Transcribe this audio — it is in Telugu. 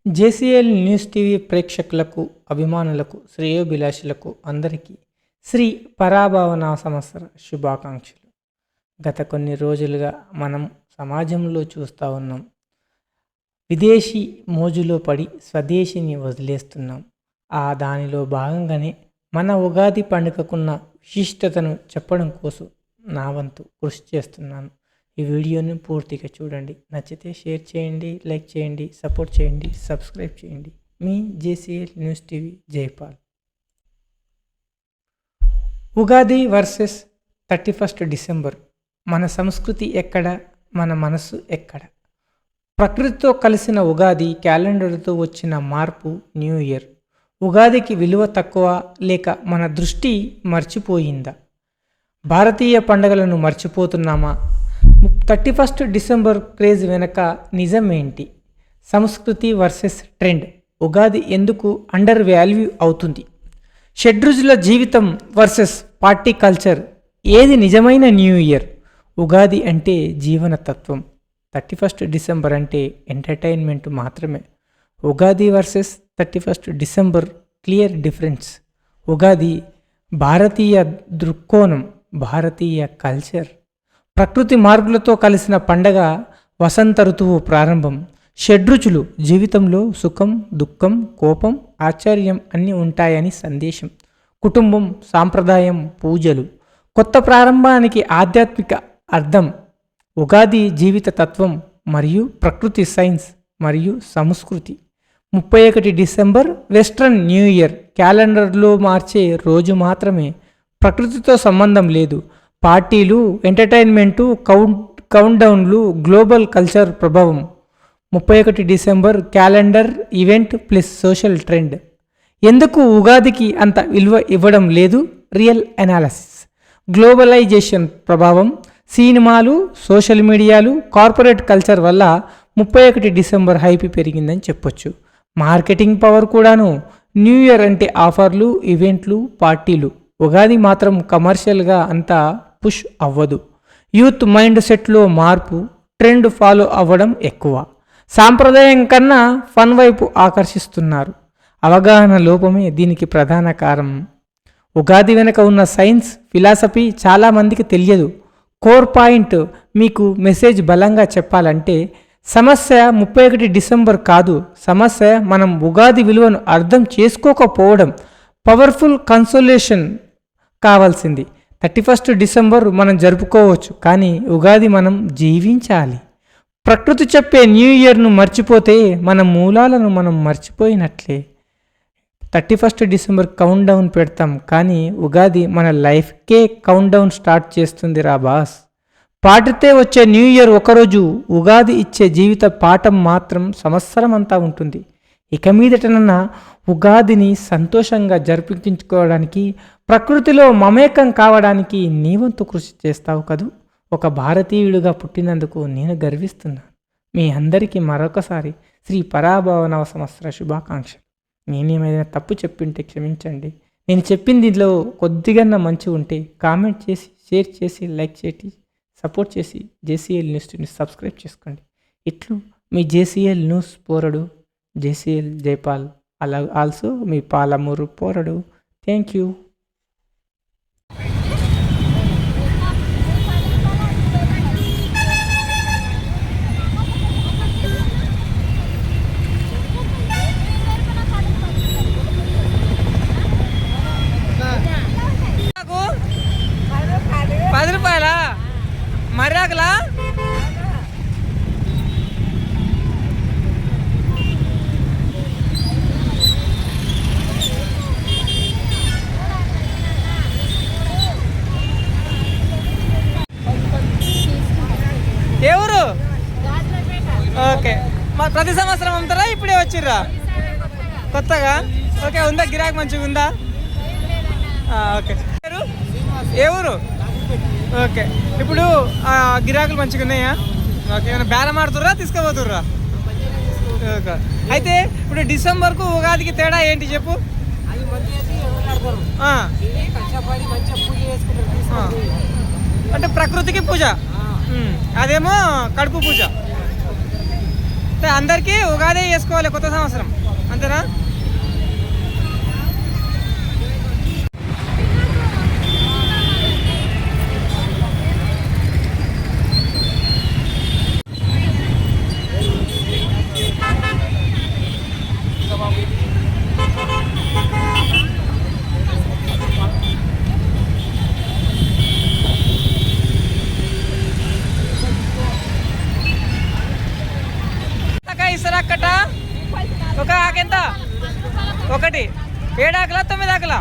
జేసీఎల్ న్యూస్ టీవీ ప్రేక్షకులకు, అభిమానులకు, శ్రేయోభిలాషులకు అందరికీ శ్రీ పరాభవన సంవత్సర శుభాకాంక్షలు. గత కొన్ని రోజులుగా మనం సమాజంలో చూస్తూ ఉన్నాం. విదేశీ మోజులో పడి స్వదేశీని వదిలేస్తున్నాం. దానిలో భాగంగానే మన ఉగాది పండుగకున్న విశిష్టతను చెప్పడం కోసం నా వంతు కృషి చేస్తున్నాను. ఈ వీడియోని పూర్తిగా చూడండి. నచ్చితే షేర్ చేయండి, లైక్ చేయండి, సపోర్ట్ చేయండి, సబ్స్క్రైబ్ చేయండి. మీ JCL news TV Jaipal. Ugadi versus 31 December. మన సంస్కృతి ఎక్కడ, మన మనసు ఎక్కడ? ప్రకృతితో కలిసిన ఉగాది, క్యాలెండర్తో వచ్చిన మార్పు, న్యూ ఇయర్. ఉగాదికి విలువ తక్కువ లేక మన దృష్టి మర్చిపోయిందా? భారతీయ పండుగలను మర్చిపోతున్నామా? 31 డిసెంబర్ క్రేజ్ వెనక నిజం ఏంటి? సంస్కృతి వర్సెస్ ట్రెండ్. ఉగాది ఎందుకు అండర్ వాల్యూ అవుతుంది? షడ్రుచుల జీవితం వర్సెస్ పార్టీ కల్చర్. ఏది నిజమైన న్యూ ఇయర్? ఉగాది అంటే జీవన తత్వం, 31 డిసెంబర్ అంటే ఎంటర్టైన్మెంట్ మాత్రమే. Ugadi versus 31 December clear difference. Ugadi భారతీయ దృక్కోణం, భారతీయ కల్చర్. ప్రకృతి మార్పులతో కలిసిన పండగ, వసంత ఋతువు ప్రారంభం. షడ్రుచులు జీవితంలో సుఖం, దుఃఖం, కోపం, ఆశ్చర్యం అన్నీ ఉంటాయని సందేశం. కుటుంబం, సాంప్రదాయం, పూజలు. కొత్త ప్రారంభానికి ఆధ్యాత్మిక అర్థం. ఉగాది జీవిత తత్వం మరియు ప్రకృతి సైన్స్ మరియు సంస్కృతి. 31 డిసెంబర్ వెస్ట్రన్ న్యూ ఇయర్. క్యాలెండర్లో మార్చే రోజు మాత్రమే. ప్రకృతితో సంబంధం లేదు. పార్టీలు, ఎంటర్టైన్మెంటు, కౌంట్డౌన్లు, గ్లోబల్ కల్చర్ ప్రభావం. 31 December calendar event plus social trend. ఎందుకు ఉగాదికి అంత విలువ ఇవ్వడం లేదు? Real analysis. గ్లోబలైజేషన్ ప్రభావం. సినిమాలు, సోషల్ మీడియాలు, కార్పొరేట్ కల్చర్ వల్ల 31 డిసెంబర్ హైప్ పెరిగిందని చెప్పొచ్చు. మార్కెటింగ్ పవర్ కూడాను. న్యూ ఇయర్ అంటే ఆఫర్లు, ఈవెంట్లు, పార్టీలు. ఉగాది మాత్రం కమర్షియల్గా అంతా పుష్ అవ్వదు. యూత్ మైండ్ సెట్లో మార్పు, ట్రెండ్ ఫాలో అవ్వడం ఎక్కువ. సాంప్రదాయం కన్నా ఫన్ వైపు ఆకర్షిస్తున్నారు. అవగాహన లోపమే దీనికి ప్రధాన కారణం. ఉగాది వెనుక ఉన్న సైన్స్, ఫిలాసఫీ చాలామందికి తెలియదు. కోర్ పాయింట్ మీకు మెసేజ్ బలంగా చెప్పాలంటే, సమస్య 31 డిసెంబర్ కాదు. సమస్య మనం ఉగాది విలువను అర్థం చేసుకోకపోవడం. పవర్ఫుల్ కన్సోలేషన్ కావాల్సింది. 31 డిసెంబర్ మనం జరుపుకోవచ్చు, కానీ ఉగాది మనం జీవించాలి. ప్రకృతి చెప్పే న్యూ ఇయర్ను మర్చిపోతే మన మూలాలను మనం మర్చిపోయినట్లే. 31 డిసెంబర్ కౌంట్ డౌన్ పెడతాం, కానీ ఉగాది మన లైఫ్కే కౌంట్ డౌన్ స్టార్ట్ చేస్తుంది రా బాస్. పాటితే వచ్చే న్యూ ఇయర్ ఒకరోజు, ఉగాది ఇచ్చే జీవిత పాఠం మాత్రం సంవత్సరం అంతా ఉంటుంది. ఇక మీదటనన్నా ఉగాదిని సంతోషంగా జరిపించుకోవడానికి, ప్రకృతిలో మమేకం కావడానికి నీ వంతు కృషి చేస్తావు కదూ. ఒక భారతీయుడిగా పుట్టినందుకు నేను గర్విస్తున్నాను. మీ అందరికీ మరొకసారి శ్రీ పరాభవన సంవత్సర శుభాకాంక్షలు. నేనేమైనా తప్పు చెప్పింటే క్షమించండి. నేను చెప్పింది దీనిలో కొద్దిగా మంచి ఉంటే కామెంట్ చేసి, షేర్ చేసి, లైక్ చేసి, సపోర్ట్ చేసి జేసీఎల్ న్యూస్ని సబ్స్క్రైబ్ చేసుకోండి. ఇట్లు మీ జేసీఎల్ న్యూస్ పోరడు జేసీఎల్ జైపాల్. ఆల్సో మీ పాలమూరు పోరడు. Thank you. ₹10 మర్యాకలా? ఎవరు? ఓకే, ప్రతి సంవత్సరం అమ్ముతారా? ఇప్పుడే వచ్చిర్రా కొత్తగా? ఓకే, ఉందా గిరాకీ మంచిగా ఉందా? ఓకే, ఏ ఊరు? ఓకే, ఇప్పుడు గిరాకులు మంచిగా ఉన్నాయా? ఓకే, ఏమైనా బేరం ఆడుతుర్రా, తీసుకుపోతుర్రా? ఓకే, అయితే ఇప్పుడు డిసెంబర్కు ఉగాదికి తేడా ఏంటి చెప్పు? అంటే ప్రకృతికి పూజ, అదేమో కడుపు పూజ. అందరికీ ఉగాది చేసుకోవాలి కొత్త సంవత్సరం అంతేనా? ఇస్తారా కట్ట? ఒక ఆకెంత? ఒకటి 7 ఆకులా 9 ఆకులా?